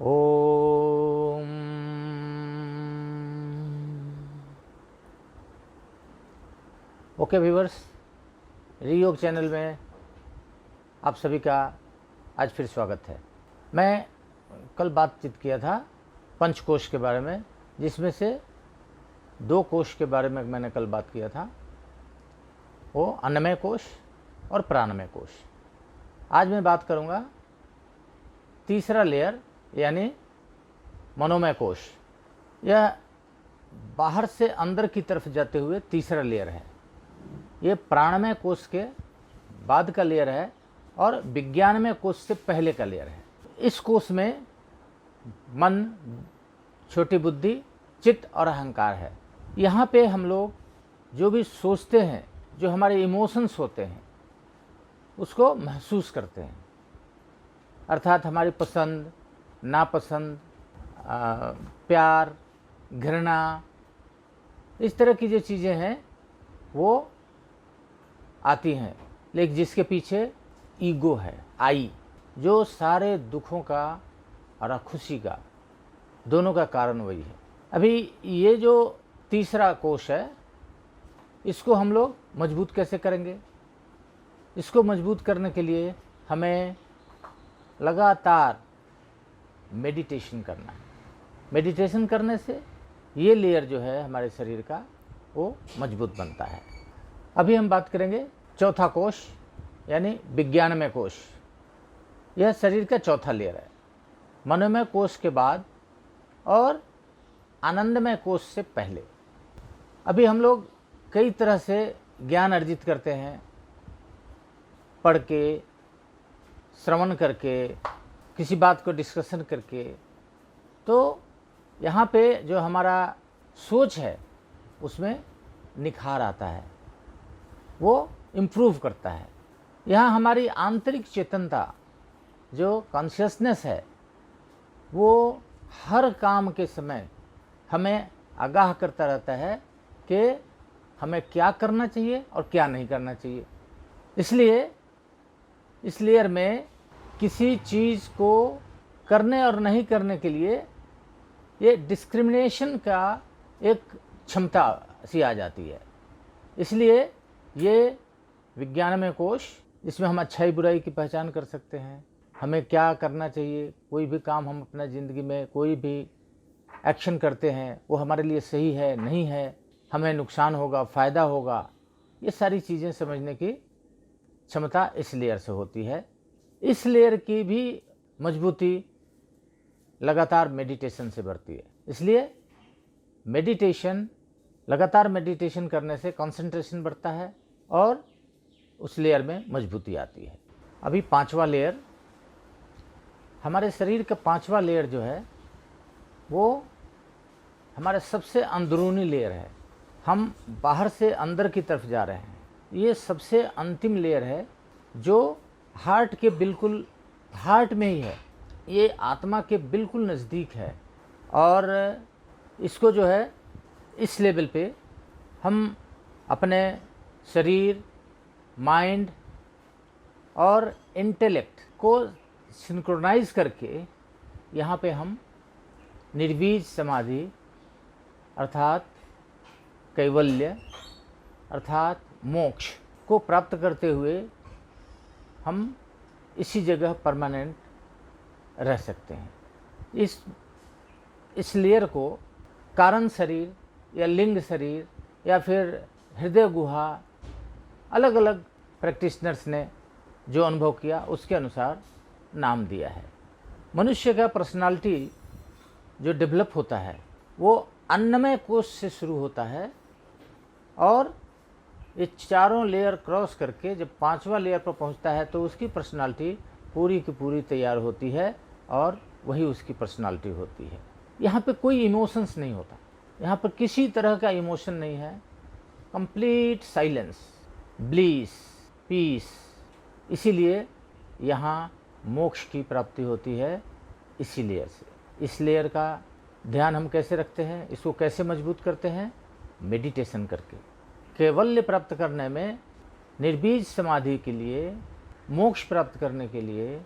ओम। Okay viewers, योग channel में आप सभी का आज फिर स्वागत है। मैं कल बातचीत किया था पंचकोश के बारे में, जिसमें से 2 कोश के बारे में मैंने कल बात किया था, वो अन्नमय कोश और प्राणमय कोश। आज मैं बात करूँगा तीसरा लेयर यानी मनोमय कोश। यह बाहर से अंदर की तरफ जाते हुए तीसरा लेयर है। ये प्राणमय कोश के बाद का लेयर है और विज्ञानमय कोश से पहले का लेयर है। इस कोश में मन, छोटी बुद्धि, चित्त और अहंकार है। यहाँ पे हम लोग जो भी सोचते हैं, जो हमारे इमोशंस होते हैं, उसको महसूस करते हैं। अर्थात हमारी पसंद, नापसंद, प्यार, घृणा, इस तरह की जो चीज़ें हैं वो आती हैं। लेकिन जिसके पीछे ईगो है, आई, जो सारे दुखों का और खुशी का, दोनों का कारण वही है। अभी ये जो तीसरा कोश है, इसको हम लोग मजबूत कैसे करेंगे? इसको मजबूत करने के लिए हमें लगातार मेडिटेशन करना है। मेडिटेशन करने से ये लेयर जो है हमारे शरीर का, वो मजबूत बनता है। अभी हम बात करेंगे चौथा कोश यानी विज्ञानमय कोश। यह शरीर का चौथा लेयर है, मनोमय कोश के बाद और आनंदमय कोश से पहले। अभी हम लोग कई तरह से ज्ञान अर्जित करते हैं, पढ़ के, श्रवण करके, किसी बात को डिस्कशन करके। तो यहाँ पे जो हमारा सोच है उसमें निखार आता है, वो इम्प्रूव करता है। यहाँ हमारी आंतरिक चेतनता, जो कॉन्शियसनेस है, वो हर काम के समय हमें आगाह करता रहता है कि हमें क्या करना चाहिए और क्या नहीं करना चाहिए। इसलिए इस लेयर में किसी चीज़ को करने और नहीं करने के लिए ये डिस्क्रिमिनेशन का एक क्षमता सी आ जाती है। इसलिए ये विज्ञानमय कोश, जिसमें हम अच्छाई बुराई की पहचान कर सकते हैं, हमें क्या करना चाहिए, कोई भी काम हम अपना ज़िंदगी में कोई भी एक्शन करते हैं वो हमारे लिए सही है, नहीं है, हमें नुकसान होगा, फ़ायदा होगा, ये सारी चीज़ें समझने की क्षमता इस लेयर से होती है। इस लेयर की भी मजबूती लगातार मेडिटेशन से बढ़ती है। इसलिए मेडिटेशन, लगातार मेडिटेशन करने से कंसंट्रेशन बढ़ता है और उस लेयर में मजबूती आती है। अभी पांचवा लेयर, हमारे शरीर का पांचवा लेयर जो है वो हमारे सबसे अंदरूनी लेयर है। हम बाहर से अंदर की तरफ जा रहे हैं। ये सबसे अंतिम लेयर है जो हार्ट के बिल्कुल, हार्ट में ही है, ये आत्मा के बिल्कुल नज़दीक है। और इसको जो है, इस लेवल पे हम अपने शरीर, माइंड और इंटेलेक्ट को सिंक्रोनाइज करके यहाँ पे हम निर्वीज समाधि अर्थात कैवल्य अर्थात मोक्ष को प्राप्त करते हुए हम इसी जगह परमानेंट रह सकते हैं। इस लेयर को कारण शरीर या लिंग शरीर या फिर हृदय गुहा, अलग अलग प्रैक्टिशनर्स ने जो अनुभव किया उसके अनुसार नाम दिया है। मनुष्य का पर्सनालिटी जो डेवलप होता है वो अन्नमय कोश से शुरू होता है और ये चारों लेयर क्रॉस करके जब पांचवा लेयर पर पहुंचता है तो उसकी पर्सनालिटी पूरी की पूरी तैयार होती है और वही उसकी पर्सनालिटी होती है। यहाँ पे कोई इमोशंस नहीं होता, यहाँ पर किसी तरह का इमोशन नहीं है। Complete silence, bliss, peace. इसीलिए यहाँ मोक्ष की प्राप्ति होती है इसी लेयर से। इस लेयर का ध्यान हम कैसे रखते हैं, इसको कैसे मजबूत करते हैं? मेडिटेशन करके। कैवल्य प्राप्त करने में, निर्बीज समाधि के लिए, मोक्ष प्राप्त करने के लिए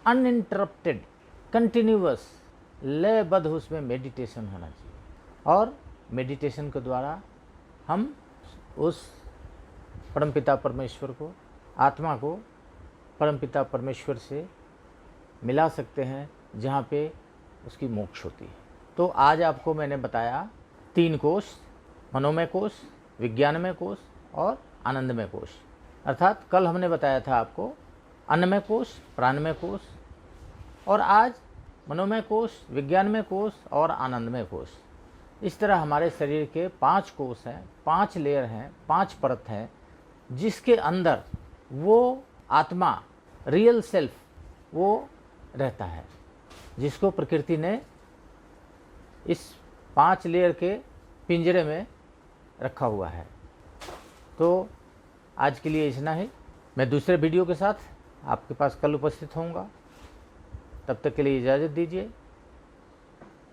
अनइंटरप्टेड, कंटिन्यूअस लयबद्ध उसमें मेडिटेशन होना चाहिए, और मेडिटेशन के द्वारा हम उस परमपिता परमेश्वर को, आत्मा को परमपिता परमेश्वर से मिला सकते हैं, जहाँ पे उसकी मोक्ष होती है। तो आज आपको मैंने बताया 3 कोश, मनोमय कोश, विज्ञानमय कोश और आनंदमय कोश। अर्थात कल हमने बताया था आपको अन्नमय कोश, प्राणमय कोश, और आज मनोमय कोश, विज्ञानमय कोश और आनंदमय कोश। इस तरह हमारे शरीर के 5 कोश हैं, 5 लेयर हैं, 5 परत हैं, जिसके अंदर वो आत्मा, रियल सेल्फ वो रहता है, जिसको प्रकृति ने इस 5 लेयर के पिंजरे में रखा हुआ है। तो आज के लिए इतना ही। मैं दूसरे वीडियो के साथ आपके पास कल उपस्थित होऊंगा। तब तक के लिए इजाज़त दीजिए।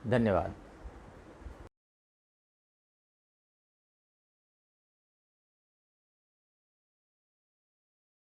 धन्यवाद।